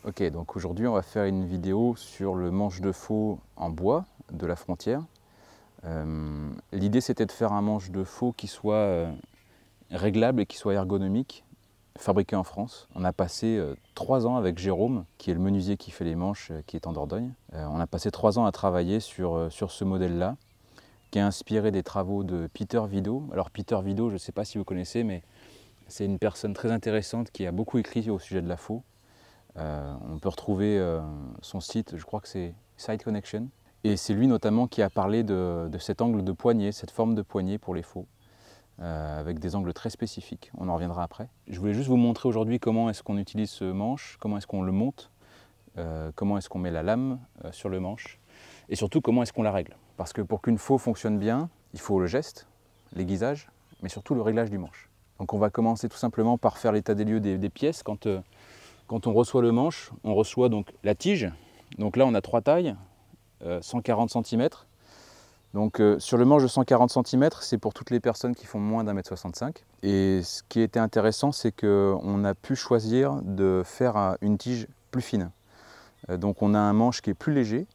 Ok, donc aujourd'hui on va faire une vidéo sur le manche de faux en bois de la Frontière. L'idée c'était de faire un manche de faux qui soit réglable et qui soit ergonomique, fabriqué en France. On a passé 3 ans avec Jérôme, qui est le menuisier qui fait les manches, qui est en Dordogne. On a passé 3 ans à travailler sur ce modèle-là, qui est inspiré des travaux de Peter Vidot. Alors Peter Vidot, je ne sais pas si vous connaissez, mais c'est une personne très intéressante qui a beaucoup écrit au sujet de la faux. On peut retrouver son site, je crois que c'est Site Connection. Et c'est lui notamment qui a parlé de cet angle de poignet, cette forme de poignet pour les faux, avec des angles très spécifiques. On en reviendra après. Je voulais juste vous montrer aujourd'hui comment est-ce qu'on utilise ce manche, comment est-ce qu'on le monte, comment est-ce qu'on met la lame sur le manche, et surtout comment est-ce qu'on la règle. Parce que pour qu'une faux fonctionne bien, il faut le geste, l'aiguisage, mais surtout le réglage du manche. Donc on va commencer tout simplement par faire l'état des lieux des pièces. Quand on reçoit le manche, on reçoit donc la tige. Donc là, on a 3 tailles, 140 cm. Donc sur le manche de 140 cm, c'est pour toutes les personnes qui font moins d'1,65 m. Et ce qui était intéressant, c'est qu'on a pu choisir de faire une tige plus fine. Donc on a un manche qui est plus léger.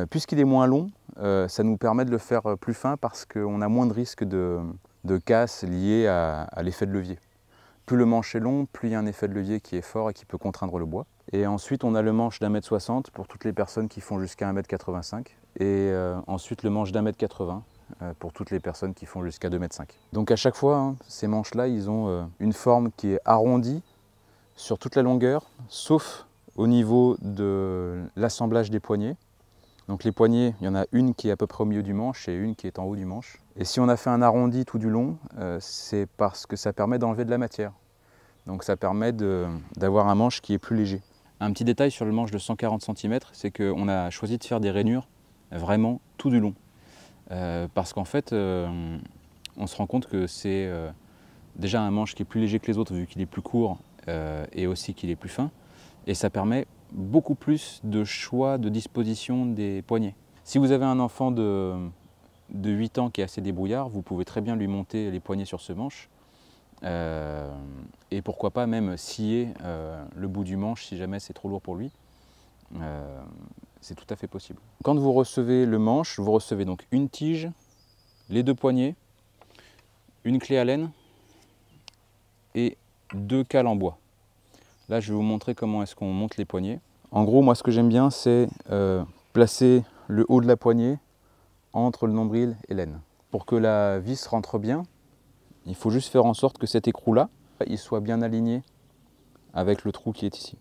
Puisqu'il est moins long, ça nous permet de le faire plus fin parce qu'on a moins de risque de casse lié à l'effet de levier. Plus le manche est long, plus il y a un effet de levier qui est fort et qui peut contraindre le bois. Et ensuite, on a le manche d'1,60 m pour toutes les personnes qui font jusqu'à 1,85 m. Et ensuite, le manche d'1,80 m pour toutes les personnes qui font jusqu'à 2,5 m. Donc à chaque fois, ces manches-là, ils ont une forme qui est arrondie sur toute la longueur, sauf au niveau de l'assemblage des poignets. Donc les poignées, il y en a une qui est à peu près au milieu du manche et une qui est en haut du manche. Et si on a fait un arrondi tout du long, c'est parce que ça permet d'enlever de la matière. Donc ça permet d'avoir un manche qui est plus léger. Un petit détail sur le manche de 140 cm, c'est qu'on a choisi de faire des rainures vraiment tout du long. Parce qu'en fait, on se rend compte que c'est déjà un manche qui est plus léger que les autres vu qu'il est plus court et aussi qu'il est plus fin. Et ça permet beaucoup plus de choix de disposition des poignets. Si vous avez un enfant de 8 ans qui est assez débrouillard, vous pouvez très bien lui monter les poignets sur ce manche. Et pourquoi pas même scier le bout du manche si jamais c'est trop lourd pour lui. C'est tout à fait possible. Quand vous recevez le manche, vous recevez donc une tige, les 2 poignets, une clé Allen et 2 cales en bois. Là, je vais vous montrer comment est-ce qu'on monte les poignets. En gros, moi, ce que j'aime bien, c'est placer le haut de la poignée entre le nombril et l'aine. Pour que la vis rentre bien, il faut juste faire en sorte que cet écrou-là, il soit bien aligné avec le trou qui est ici.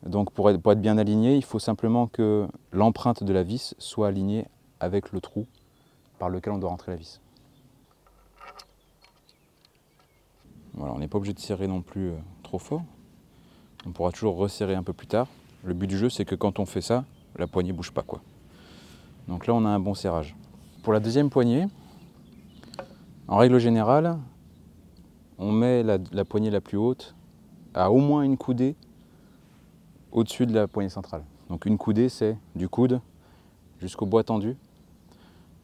Donc pour être bien aligné, il faut simplement que l'empreinte de la vis soit alignée avec le trou par lequel on doit rentrer la vis. Voilà, on n'est pas obligé de serrer non plus trop fort. On pourra toujours resserrer un peu plus tard. Le but du jeu, c'est que quand on fait ça, la poignée ne bouge pas, quoi. Donc là, on a un bon serrage. Pour la deuxième poignée, en règle générale, on met la poignée la plus haute à au moins une coudée au-dessus de la poignée centrale. Donc une coudée, c'est du coude jusqu'au bois tendu.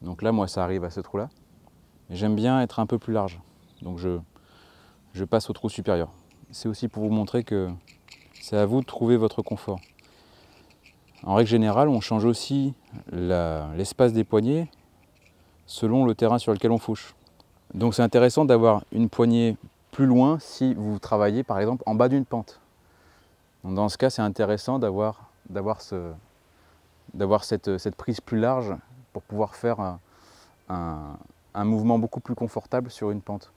Donc là, moi, ça arrive à ce trou-là. J'aime bien être un peu plus large. Donc je passe au trou supérieur. C'est aussi pour vous montrer que c'est à vous de trouver votre confort. En règle générale, on change aussi l'espace des poignées selon le terrain sur lequel on fauche. Donc c'est intéressant d'avoir une poignée plus loin si vous travaillez par exemple en bas d'une pente. Donc dans ce cas, c'est intéressant d'avoir cette prise plus large pour pouvoir faire un mouvement beaucoup plus confortable sur une pente.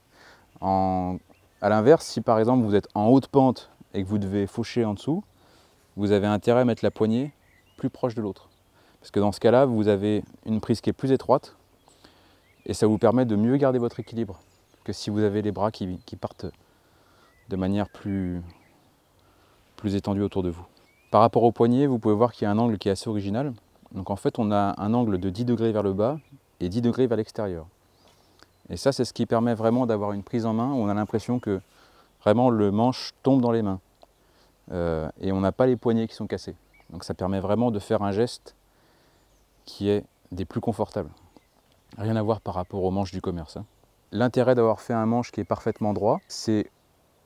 À l'inverse, si par exemple vous êtes en haute pente et que vous devez faucher en dessous, vous avez intérêt à mettre la poignée plus proche de l'autre. Parce que dans ce cas-là, vous avez une prise qui est plus étroite et ça vous permet de mieux garder votre équilibre que si vous avez les bras qui partent de manière plus étendue autour de vous. Par rapport au poignet, vous pouvez voir qu'il y a un angle qui est assez original. Donc en fait, on a un angle de 10 degrés vers le bas et 10 degrés vers l'extérieur. Et ça, c'est ce qui permet vraiment d'avoir une prise en main où on a l'impression que vraiment le manche tombe dans les mains. Et on n'a pas les poignets qui sont cassés. Donc ça permet vraiment de faire un geste qui est des plus confortables. Rien à voir par rapport aux manches du commerce. L'intérêt d'avoir fait un manche qui est parfaitement droit, c'est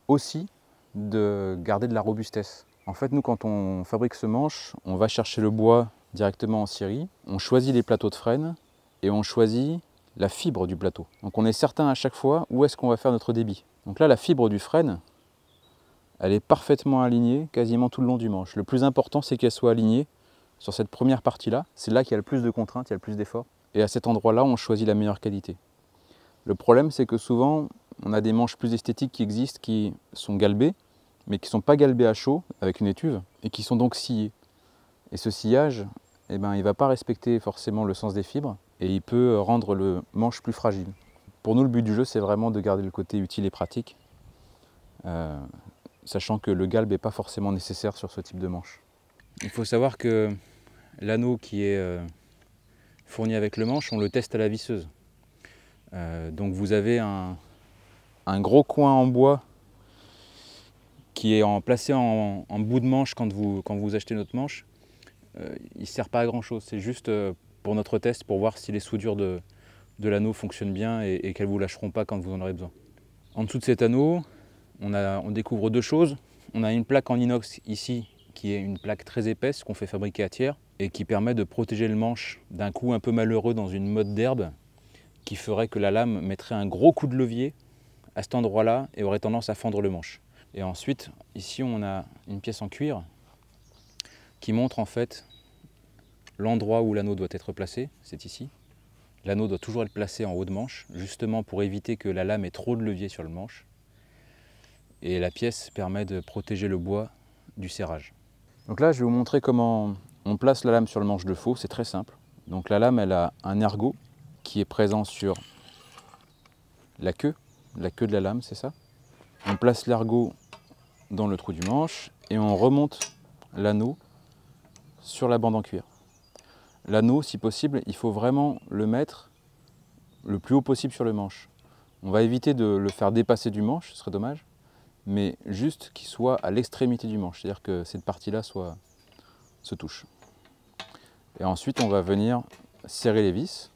aussi de garder de la robustesse. En fait, nous, quand on fabrique ce manche, on va chercher le bois directement en scierie, on choisit les plateaux de frêne et on choisit la fibre du plateau. Donc on est certain à chaque fois où est-ce qu'on va faire notre débit. Donc là, la fibre du frêne, elle est parfaitement alignée quasiment tout le long du manche. Le plus important, c'est qu'elle soit alignée sur cette première partie-là. C'est là qu'il y a le plus de contraintes, il y a le plus d'efforts. Et à cet endroit-là, on choisit la meilleure qualité. Le problème, c'est que souvent, on a des manches plus esthétiques qui existent, qui sont galbées, mais qui ne sont pas galbées à chaud, avec une étuve, et qui sont donc sciées. Et ce sciage, eh ben, il ne va pas respecter forcément le sens des fibres, et il peut rendre le manche plus fragile. Pour nous, le but du jeu, c'est vraiment de garder le côté utile et pratique, sachant que le galbe n'est pas forcément nécessaire sur ce type de manche. Il faut savoir que l'anneau qui est fourni avec le manche, on le teste à la visseuse. Donc vous avez un gros coin en bois qui est placé en bout de manche quand vous achetez notre manche. Il ne sert pas à grand chose, c'est juste pour notre test, pour voir si les soudures de l'anneau fonctionnent bien et qu'elles ne vous lâcheront pas quand vous en aurez besoin. En dessous de cet anneau, on découvre deux choses. On a une plaque en inox ici, qui est une plaque très épaisse qu'on fait fabriquer à tiers et qui permet de protéger le manche d'un coup un peu malheureux dans une motte d'herbe qui ferait que la lame mettrait un gros coup de levier à cet endroit-là et aurait tendance à fendre le manche. Et ensuite, ici, on a une pièce en cuir qui montre en fait l'endroit où l'anneau doit être placé, c'est ici. L'anneau doit toujours être placé en haut de manche, justement pour éviter que la lame ait trop de levier sur le manche. Et la pièce permet de protéger le bois du serrage. Donc là, je vais vous montrer comment on place la lame sur le manche de faux, c'est très simple. Donc la lame, elle a un ergot qui est présent sur la queue de la lame, c'est ça. On place l'ergot dans le trou du manche et on remonte l'anneau sur la bande en cuir. L'anneau, si possible, il faut vraiment le mettre le plus haut possible sur le manche. On va éviter de le faire dépasser du manche, ce serait dommage, mais juste qu'il soit à l'extrémité du manche, c'est-à-dire que cette partie-là se touche. Et ensuite, on va venir serrer les vis.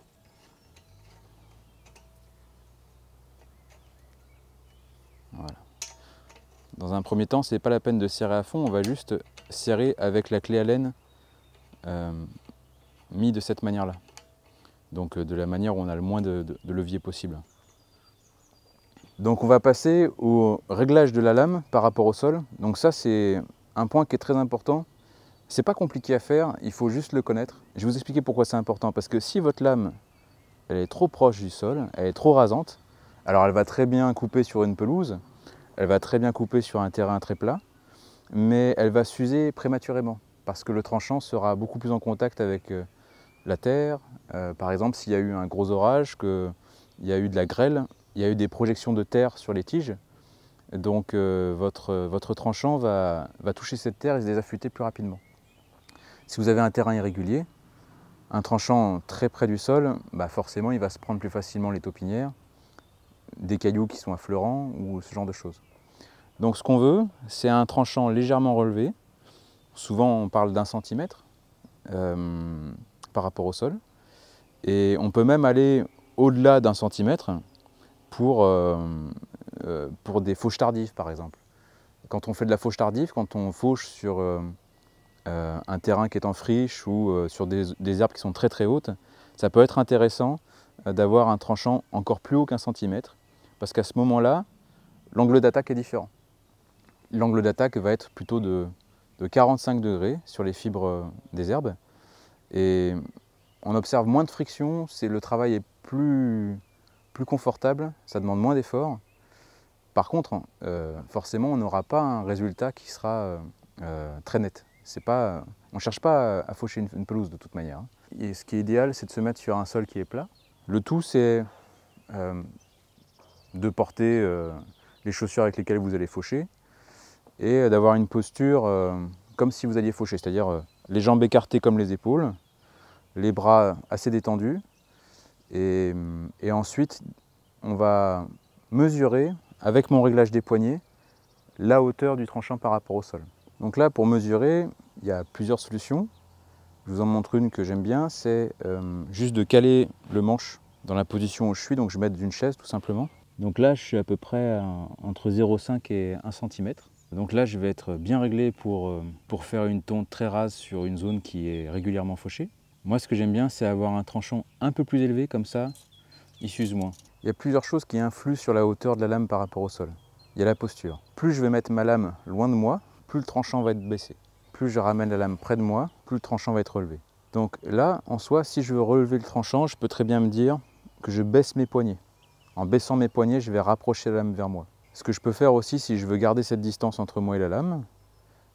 Voilà. Dans un premier temps, ce n'est pas la peine de serrer à fond, on va juste serrer avec la clé Allen mis de cette manière-là. Donc de la manière où on a le moins de levier possible. Donc on va passer au réglage de la lame par rapport au sol. Donc ça, c'est un point qui est très important. C'est pas compliqué à faire, il faut juste le connaître. Je vais vous expliquer pourquoi c'est important. Parce que si votre lame elle est trop proche du sol, elle est trop rasante, alors elle va très bien couper sur une pelouse, elle va très bien couper sur un terrain très plat, mais elle va s'user prématurément parce que le tranchant sera beaucoup plus en contact avec la terre. Par exemple, s'il y a eu un gros orage, qu'il y a eu de la grêle, il y a eu des projections de terre sur les tiges, donc votre tranchant va toucher cette terre et se désaffûter plus rapidement. Si vous avez un terrain irrégulier, un tranchant très près du sol, bah forcément il va se prendre plus facilement les taupinières, des cailloux qui sont affleurants ou ce genre de choses. Donc ce qu'on veut, c'est un tranchant légèrement relevé. Souvent on parle d'1 centimètre par rapport au sol. Et on peut même aller au-delà d'1 centimètre pour des fauches tardives par exemple. Quand on fait de la fauche tardive, quand on fauche sur un terrain qui est en friche ou sur des herbes qui sont très très hautes, ça peut être intéressant d'avoir un tranchant encore plus haut qu'1 centimètre parce qu'à ce moment-là, l'angle d'attaque est différent. L'angle d'attaque va être plutôt de 45 degrés sur les fibres des herbes et on observe moins de friction, le travail est plus confortable, ça demande moins d'efforts. Par contre, forcément, on n'aura pas un résultat qui sera très net. On ne cherche pas à faucher une pelouse de toute manière. Et ce qui est idéal, c'est de se mettre sur un sol qui est plat. Le tout, c'est de porter les chaussures avec lesquelles vous allez faucher et d'avoir une posture comme si vous alliez faucher, c'est-à-dire les jambes écartées comme les épaules, les bras assez détendus. Et ensuite, on va mesurer, avec mon réglage des poignets, la hauteur du tranchant par rapport au sol. Donc là, pour mesurer, il y a plusieurs solutions. Je vous en montre une que j'aime bien, c'est juste de caler le manche dans la position où je suis, donc je vais mettre d'une chaise tout simplement. Donc là, je suis à peu près entre 0,5 et 1 cm. Donc là, je vais être bien réglé pour faire une tonte très rase sur une zone qui est régulièrement fauchée. Moi, ce que j'aime bien, c'est avoir un tranchant un peu plus élevé, comme ça, il s'use moins. Il y a plusieurs choses qui influent sur la hauteur de la lame par rapport au sol. Il y a la posture. Plus je vais mettre ma lame loin de moi, plus le tranchant va être baissé. Plus je ramène la lame près de moi, plus le tranchant va être relevé. Donc là, en soi, si je veux relever le tranchant, je peux très bien me dire que je baisse mes poignets. En baissant mes poignets, je vais rapprocher la lame vers moi. Ce que je peux faire aussi, si je veux garder cette distance entre moi et la lame,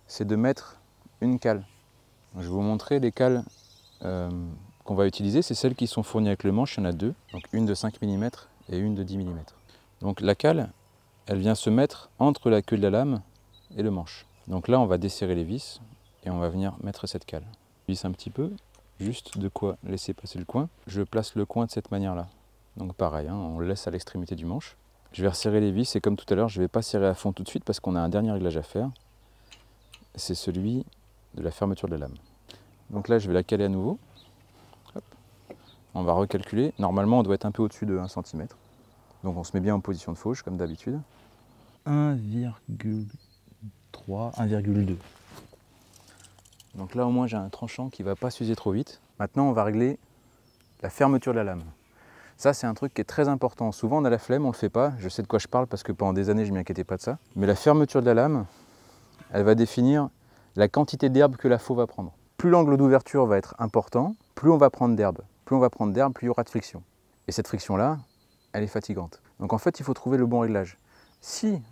c'est de mettre une cale. Je vais vous montrer les cales qu'on va utiliser. C'est celles qui sont fournies avec le manche, il y en a deux. Donc une de 5 mm et une de 10 mm. Donc la cale, elle vient se mettre entre la queue de la lame et le manche. Donc là, on va desserrer les vis et on va venir mettre cette cale. Je visse un petit peu, juste de quoi laisser passer le coin. Je place le coin de cette manière-là. Donc pareil, hein, on le laisse à l'extrémité du manche. Je vais resserrer les vis et comme tout à l'heure, je ne vais pas serrer à fond tout de suite parce qu'on a un dernier réglage à faire. C'est celui de la fermeture de la lame. Donc là, je vais la caler à nouveau. Hop. On va recalculer. Normalement, on doit être un peu au-dessus de 1 cm. Donc on se met bien en position de fauche, comme d'habitude. 1,3, 1,2. Donc là, au moins, j'ai un tranchant qui ne va pas s'user trop vite. Maintenant, on va régler la fermeture de la lame. Ça, c'est un truc qui est très important. Souvent, on a la flemme, on ne le fait pas. Je sais de quoi je parle parce que pendant des années, je ne m'inquiétais pas de ça. Mais la fermeture de la lame, elle va définir la quantité d'herbe que la faux va prendre. Plus l'angle d'ouverture va être important, plus on va prendre d'herbe. Plus on va prendre d'herbe, plus il y aura de friction. Et cette friction-là, elle est fatigante. Donc en fait, il faut trouver le bon réglage. Si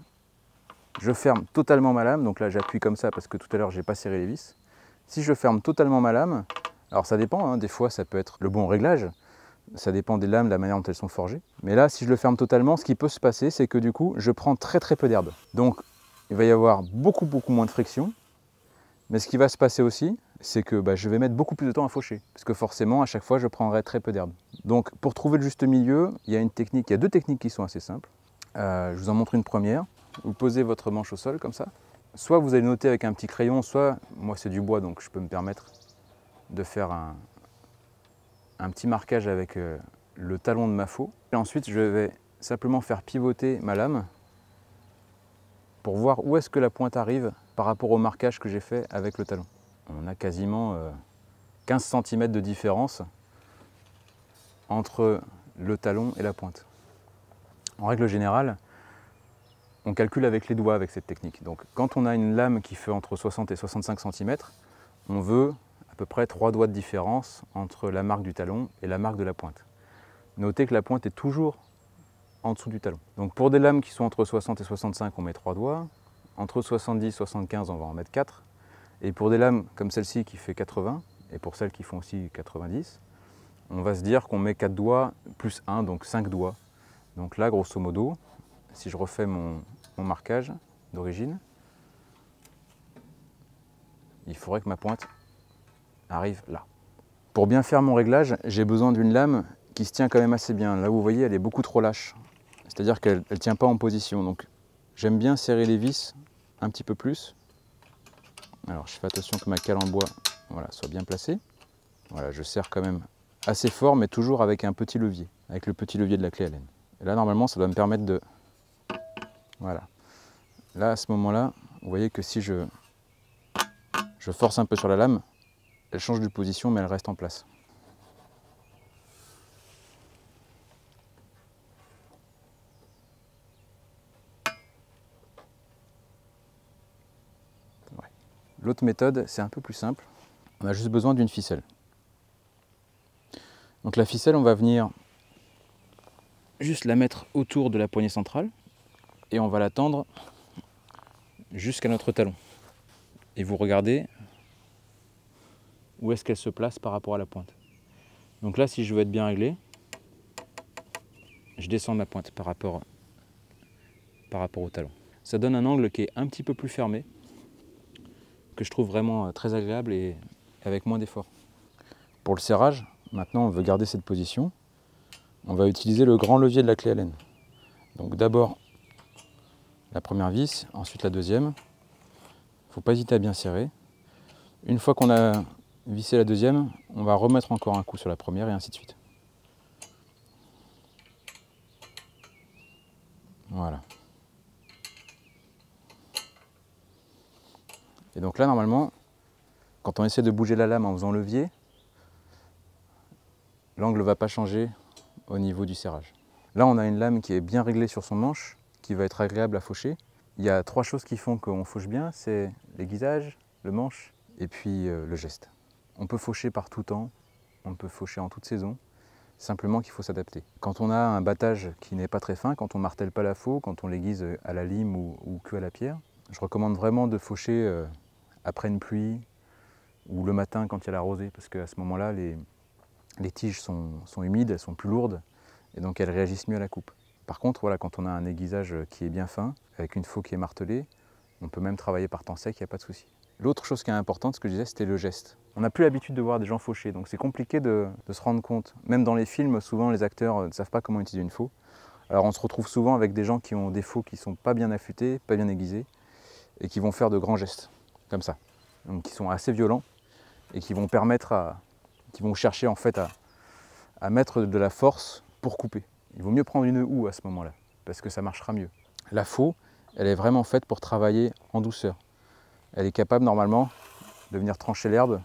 je ferme totalement ma lame, donc là j'appuie comme ça parce que tout à l'heure, je n'ai pas serré les vis. Si je ferme totalement ma lame, alors ça dépend, hein, des fois ça peut être le bon réglage. Ça dépend des lames, de la manière dont elles sont forgées. Mais là, si je le ferme totalement, ce qui peut se passer, c'est que du coup, je prends très peu d'herbe. Donc, il va y avoir beaucoup moins de friction. Mais ce qui va se passer aussi, c'est que je vais mettre beaucoup plus de temps à faucher. Parce que forcément, à chaque fois, je prendrai très peu d'herbe. Donc, pour trouver le juste milieu, il y a deux techniques qui sont assez simples. Je vous en montre une première. Vous posez votre manche au sol, comme ça. Soit vous allez noter avec un petit crayon, soit, moi c'est du bois, donc je peux me permettre de faire un petit marquage avec le talon de ma faux. Et ensuite, je vais simplement faire pivoter ma lame pour voir où est-ce que la pointe arrive par rapport au marquage que j'ai fait avec le talon. On a quasiment 15 cm de différence entre le talon et la pointe. En règle générale, on calcule avec les doigts avec cette technique. Donc quand on a une lame qui fait entre 60 et 65 cm, on veut à peu près 3 doigts de différence entre la marque du talon et la marque de la pointe. Notez que la pointe est toujours en dessous du talon. Donc pour des lames qui sont entre 60 et 65, on met 3 doigts. Entre 70 et 75, on va en mettre 4. Et pour des lames comme celle-ci qui fait 80, et pour celles qui font aussi 90, on va se dire qu'on met 4 doigts plus 1, donc 5 doigts. Donc là, grosso modo, si je refais mon marquage d'origine, il faudrait que ma pointe arrive là. Pour bien faire mon réglage, j'ai besoin d'une lame qui se tient quand même assez bien. Là, vous voyez, elle est beaucoup trop lâche. C'est-à-dire qu'elle ne tient pas en position. Donc, j'aime bien serrer les vis un petit peu plus. Alors, je fais attention que ma cale en bois soit bien placée. Voilà, je serre quand même assez fort, mais toujours avec un petit levier, avec le petit levier de la clé Allen. Et là, normalement, ça doit me permettre de... Voilà. Là, à ce moment-là, vous voyez que si je force un peu sur la lame, elle change de position, mais elle reste en place. Ouais. L'autre méthode, c'est un peu plus simple. On a juste besoin d'une ficelle. Donc la ficelle, on va venir juste la mettre autour de la poignée centrale et on va la tendre jusqu'à notre talon. Et vous regardez où est-ce qu'elle se place par rapport à la pointe. Donc là, si je veux être bien réglé, je descends ma pointe par rapport au talon. Ça donne un angle qui est un petit peu plus fermé, que je trouve vraiment très agréable et avec moins d'effort. Pour le serrage, maintenant on veut garder cette position. On va utiliser le grand levier de la clé Allen. Donc d'abord la première vis, ensuite la deuxième. Il ne faut pas hésiter à bien serrer. Une fois qu'on a vissé la deuxième, on va remettre encore un coup sur la première et ainsi de suite. Voilà. Et donc là, normalement, quand on essaie de bouger la lame en faisant levier, l'angle ne va pas changer au niveau du serrage. Là, on a une lame qui est bien réglée sur son manche, qui va être agréable à faucher. Il y a 3 choses qui font qu'on fauche bien, c'est l'aiguisage, le manche et puis le geste. On peut faucher par tout temps, on peut faucher en toute saison, simplement qu'il faut s'adapter. Quand on a un battage qui n'est pas très fin, quand on martèle pas la faux, quand on l'aiguise à la lime ou que à la pierre, je recommande vraiment de faucher après une pluie ou le matin quand il y a la rosée, parce qu'à ce moment-là, les tiges sont humides, elles sont plus lourdes, et donc elles réagissent mieux à la coupe. Par contre, voilà, quand on a un aiguisage qui est bien fin, avec une faux qui est martelée, on peut même travailler par temps sec, il n'y a pas de souci. L'autre chose qui est importante, ce que je disais, c'était le geste. On n'a plus l'habitude de voir des gens faucher, donc c'est compliqué de se rendre compte. Même dans les films, souvent les acteurs ne savent pas comment utiliser une faux. Alors on se retrouve souvent avec des gens qui ont des faux qui ne sont pas bien affûtés, pas bien aiguisés, et qui vont faire de grands gestes, comme ça. Donc qui sont assez violents, et qui vont qui vont chercher en fait à mettre de la force pour couper. Il vaut mieux prendre une houe à ce moment-là, parce que ça marchera mieux. La faux, elle est vraiment faite pour travailler en douceur. Elle est capable normalement de venir trancher l'herbe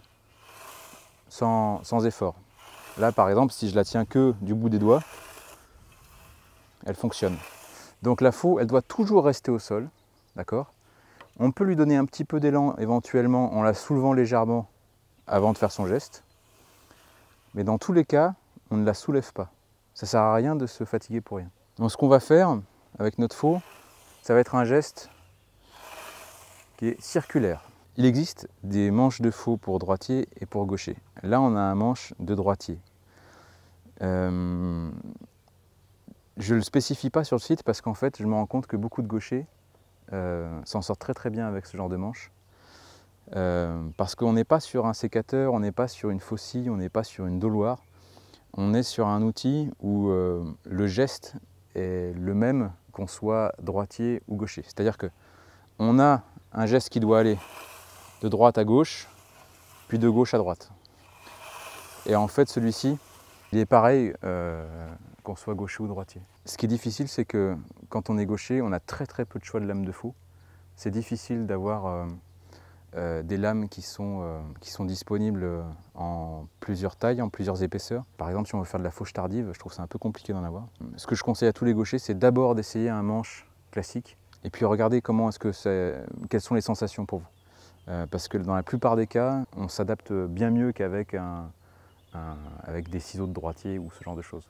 sans effort. Là par exemple, si je la tiens que du bout des doigts, elle fonctionne. Donc la faux, elle doit toujours rester au sol, d'accord? On peut lui donner un petit peu d'élan éventuellement en la soulevant légèrement avant de faire son geste. Mais dans tous les cas, on ne la soulève pas. Ça ne sert à rien de se fatiguer pour rien. Donc ce qu'on va faire avec notre faux, ça va être un geste qui est circulaire. Il existe des manches de faux pour droitier et pour gaucher. Là, on a un manche de droitier. Je ne le spécifie pas sur le site parce qu'en fait, je me rends compte que beaucoup de gauchers s'en sortent très très bien avec ce genre de manche. Parce qu'on n'est pas sur un sécateur, on n'est pas sur une faucille, on n'est pas sur une doloire. On est sur un outil où le geste est le même qu'on soit droitier ou gaucher. C'est-à-dire qu'on a un geste qui doit aller de droite à gauche, puis de gauche à droite. Et en fait, celui-ci, il est pareil qu'on soit gaucher ou droitier. Ce qui est difficile, c'est que quand on est gaucher, on a très très peu de choix de lames de faux. C'est difficile d'avoir des lames qui sont disponibles en plusieurs tailles, en plusieurs épaisseurs. Par exemple, si on veut faire de la fauche tardive, je trouve ça un peu compliqué d'en avoir. Ce que je conseille à tous les gauchers, c'est d'abord d'essayer un manche classique et puis regarder quelles sont les sensations pour vous. Parce que dans la plupart des cas, on s'adapte bien mieux qu'avec avec des ciseaux de droitier ou ce genre de choses.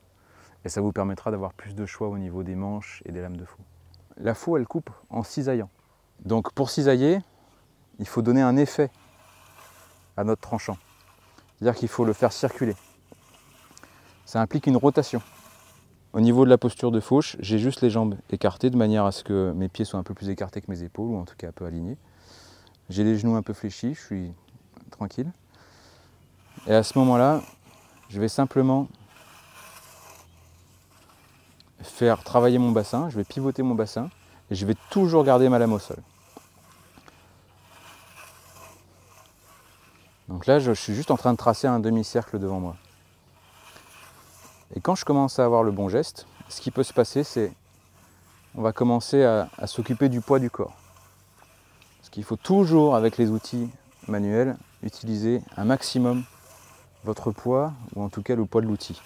Et ça vous permettra d'avoir plus de choix au niveau des manches et des lames de faux. La faux, elle coupe en cisaillant. Donc pour cisailler, il faut donner un effet à notre tranchant. C'est-à-dire qu'il faut le faire circuler. Ça implique une rotation. Au niveau de la posture de fauche, j'ai juste les jambes écartées de manière à ce que mes pieds soient un peu plus écartés que mes épaules, ou en tout cas un peu alignés. J'ai les genoux un peu fléchis, je suis tranquille. Et à ce moment-là, je vais simplement faire travailler mon bassin, je vais pivoter mon bassin, et je vais toujours garder ma lame au sol. Donc là, je suis juste en train de tracer un demi-cercle devant moi. Et quand je commence à avoir le bon geste, ce qui peut se passer, c'est on va commencer à s'occuper du poids du corps. Parce qu'il faut toujours, avec les outils manuels, utiliser un maximum votre poids, ou en tout cas le poids de l'outil,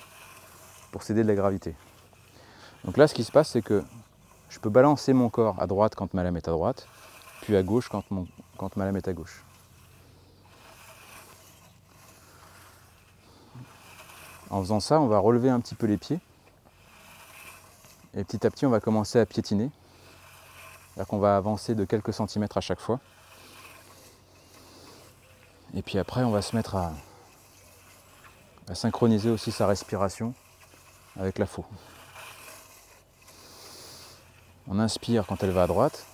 pour s'aider de la gravité. Donc là, ce qui se passe, c'est que je peux balancer mon corps à droite quand ma lame est à droite, puis à gauche quand ma lame est à gauche. En faisant ça, on va relever un petit peu les pieds. Et petit à petit, on va commencer à piétiner. C'est-à-dire qu'on va avancer de quelques centimètres à chaque fois. Et puis après, on va se mettre à synchroniser aussi sa respiration avec la faux. On inspire quand elle va à droite.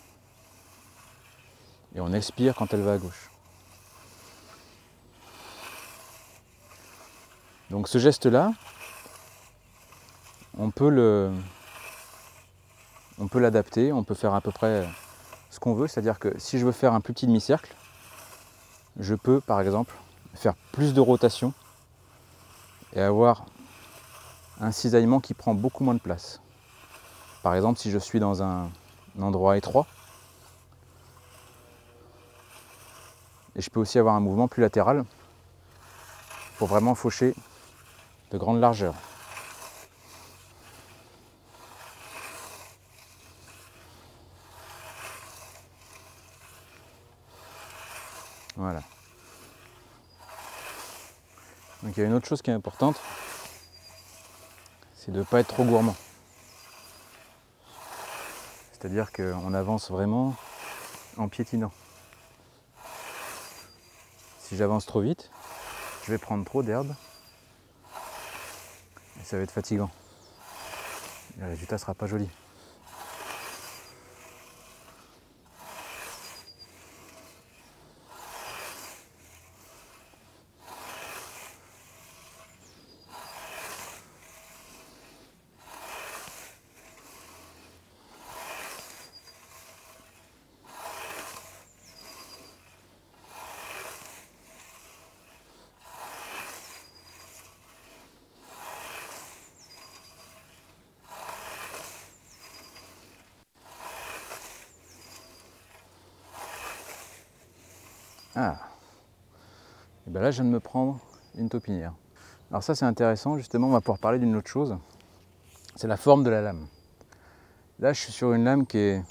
Et on expire quand elle va à gauche. Donc ce geste-là, on peut l'adapter, on peut faire à peu près ce qu'on veut. C'est-à-dire que si je veux faire un plus petit demi-cercle, je peux par exemple faire plus de rotation et avoir un cisaillement qui prend beaucoup moins de place. Par exemple, si je suis dans un endroit étroit, Et je peux aussi avoir un mouvement plus latéral pour vraiment faucher de grande largeur. Voilà. Donc il y a une autre chose qui est importante, c'est de ne pas être trop gourmand. C'est-à-dire qu'on avance vraiment en piétinant. Si j'avance trop vite, je vais prendre trop d'herbe et ça va être fatigant. Le résultat ne sera pas joli. Ah, et bien là je viens de me prendre une taupinière. Alors ça c'est intéressant, justement on va pouvoir parler d'une autre chose, c'est la forme de la lame. Là je suis sur une lame qui est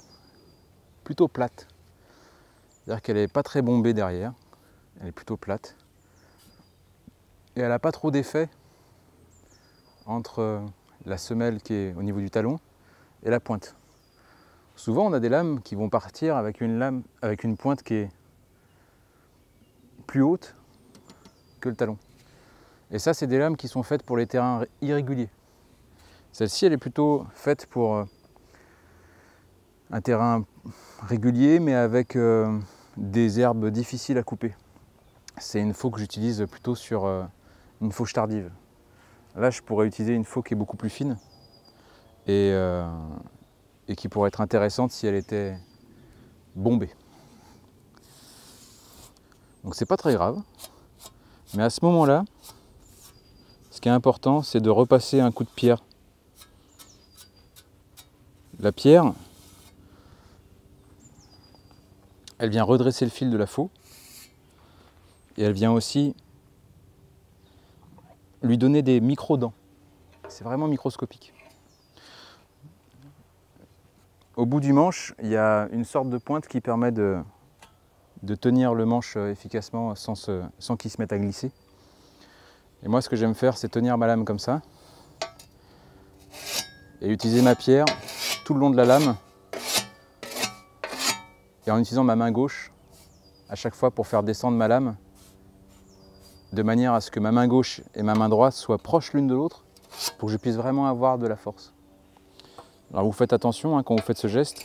plutôt plate, c'est-à-dire qu'elle n'est pas très bombée derrière, elle est plutôt plate. Et elle n'a pas trop d'effet entre la semelle qui est au niveau du talon et la pointe. Souvent on a des lames qui vont partir avec une pointe qui est plus haute que le talon. Et ça, c'est des lames qui sont faites pour les terrains irréguliers. Celle-ci, elle est plutôt faite pour un terrain régulier, mais avec des herbes difficiles à couper. C'est une faux que j'utilise plutôt sur une fauche tardive. Là, je pourrais utiliser une faux qui est beaucoup plus fine et qui pourrait être intéressante si elle était bombée. Donc c'est pas très grave, mais à ce moment-là, ce qui est important, c'est de repasser un coup de pierre. La pierre, elle vient redresser le fil de la faux et elle vient aussi lui donner des micro-dents. C'est vraiment microscopique. Au bout du manche, il y a une sorte de pointe qui permet de tenir le manche efficacement sans qu'il se mette à glisser. Et moi, ce que j'aime faire, c'est tenir ma lame comme ça et utiliser ma pierre tout le long de la lame et en utilisant ma main gauche à chaque fois pour faire descendre ma lame de manière à ce que ma main gauche et ma main droite soient proches l'une de l'autre pour que je puisse vraiment avoir de la force. Alors vous faites attention quand vous faites ce geste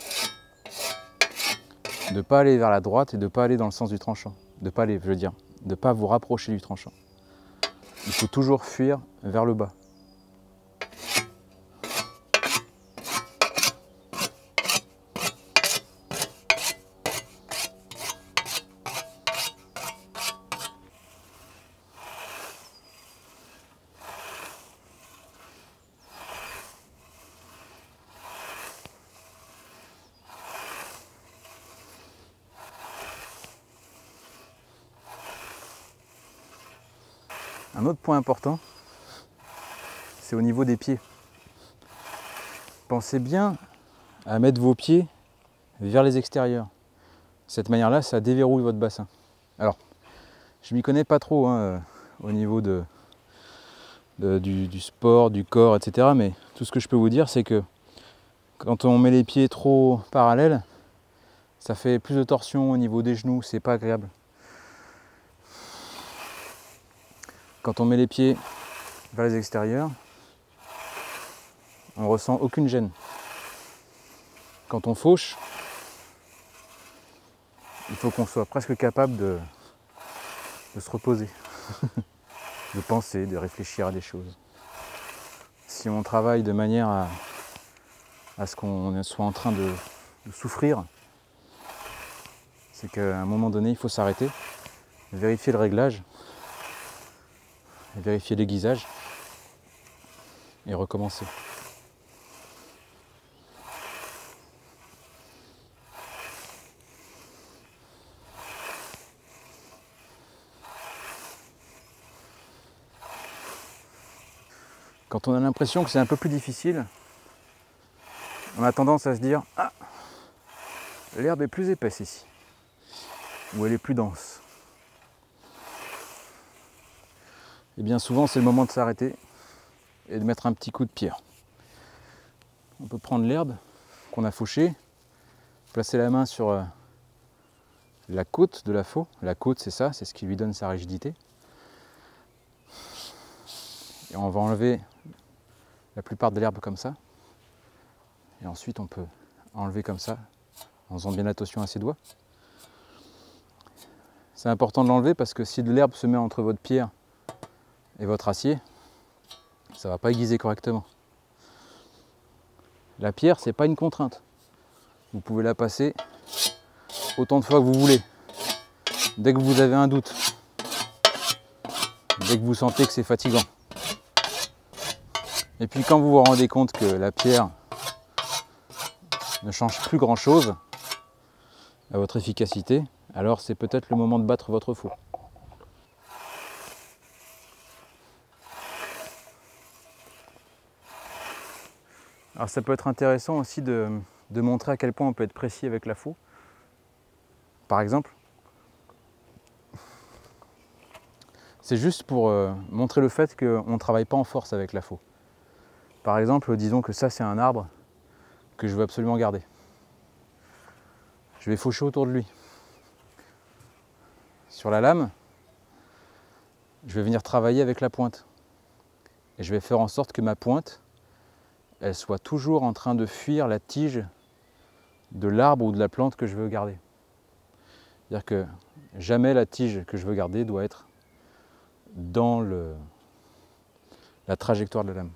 de ne pas aller vers la droite et de ne pas aller dans le sens du tranchant. De ne pas vous rapprocher du tranchant. Il faut toujours fuir vers le bas. Un autre point important, c'est au niveau des pieds. Pensez bien à mettre vos pieds vers les extérieurs. De cette manière-là, ça déverrouille votre bassin. Alors, je m'y connais pas trop au niveau du sport, du corps, etc. Mais tout ce que je peux vous dire, c'est que quand on met les pieds trop parallèles, ça fait plus de torsion au niveau des genoux, c'est pas agréable. Quand on met les pieds vers les extérieurs, on ne ressent aucune gêne. Quand on fauche, il faut qu'on soit presque capable de se reposer, de penser, de réfléchir à des choses. Si on travaille de manière à ce qu'on soit en train de souffrir, c'est qu'à un moment donné, il faut s'arrêter, vérifier le réglage, vérifier l'aiguisage et recommencer. Quand on a l'impression que c'est un peu plus difficile, on a tendance à se dire « Ah, l'herbe est plus épaisse ici » ou elle est plus dense. Et bien souvent, c'est le moment de s'arrêter et de mettre un petit coup de pierre. On peut prendre l'herbe qu'on a fauchée, placer la main sur la côte de la faux. La côte, c'est ça, c'est ce qui lui donne sa rigidité. Et on va enlever la plupart de l'herbe comme ça. Et ensuite, on peut enlever comme ça, en faisant bien attention à ses doigts. C'est important de l'enlever parce que si de l'herbe se met entre votre pierre et votre acier, ça ne va pas aiguiser correctement. La pierre, ce n'est pas une contrainte. Vous pouvez la passer autant de fois que vous voulez. Dès que vous avez un doute, dès que vous sentez que c'est fatigant. Et puis quand vous vous rendez compte que la pierre ne change plus grand chose à votre efficacité, alors c'est peut-être le moment de battre votre faux. Alors ça peut être intéressant aussi de montrer à quel point on peut être précis avec la faux. Par exemple, c'est juste pour montrer le fait qu'on ne travaille pas en force avec la faux. Par exemple, disons que ça c'est un arbre que je veux absolument garder. Je vais faucher autour de lui. Sur la lame, je vais venir travailler avec la pointe. Et je vais faire en sorte que ma pointe, elle soit toujours en train de fuir la tige de l'arbre ou de la plante que je veux garder. C'est-à-dire que jamais la tige que je veux garder doit être dans la trajectoire de la lame.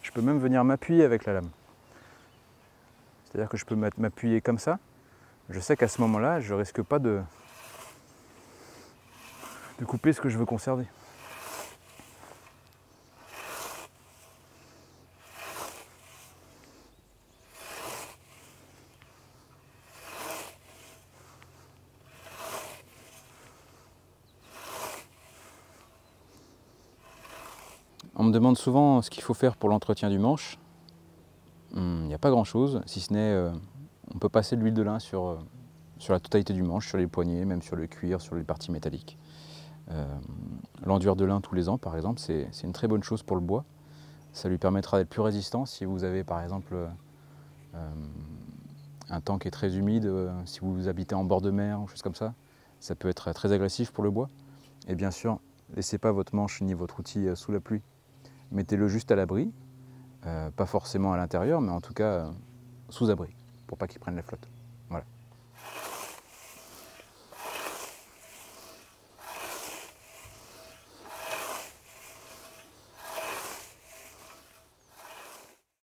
Je peux même venir m'appuyer avec la lame. C'est-à-dire que je peux m'appuyer comme ça. Je sais qu'à ce moment-là, je ne risque pas de couper ce que je veux conserver. On me demande souvent ce qu'il faut faire pour l'entretien du manche. Il n'y a pas grand-chose, si ce n'est on peut passer de l'huile de lin sur la totalité du manche, sur les poignets, même sur le cuir, sur les parties métalliques. L'enduire de lin tous les ans, par exemple, c'est une très bonne chose pour le bois. Ça lui permettra d'être plus résistant si vous avez, par exemple, un temps qui est très humide, si vous habitez en bord de mer, ou choses comme ça. Ça peut être très agressif pour le bois. Et bien sûr, laissez pas votre manche ni votre outil sous la pluie. Mettez-le juste à l'abri, pas forcément à l'intérieur, mais en tout cas sous abri, pour pas qu'il prenne la flotte.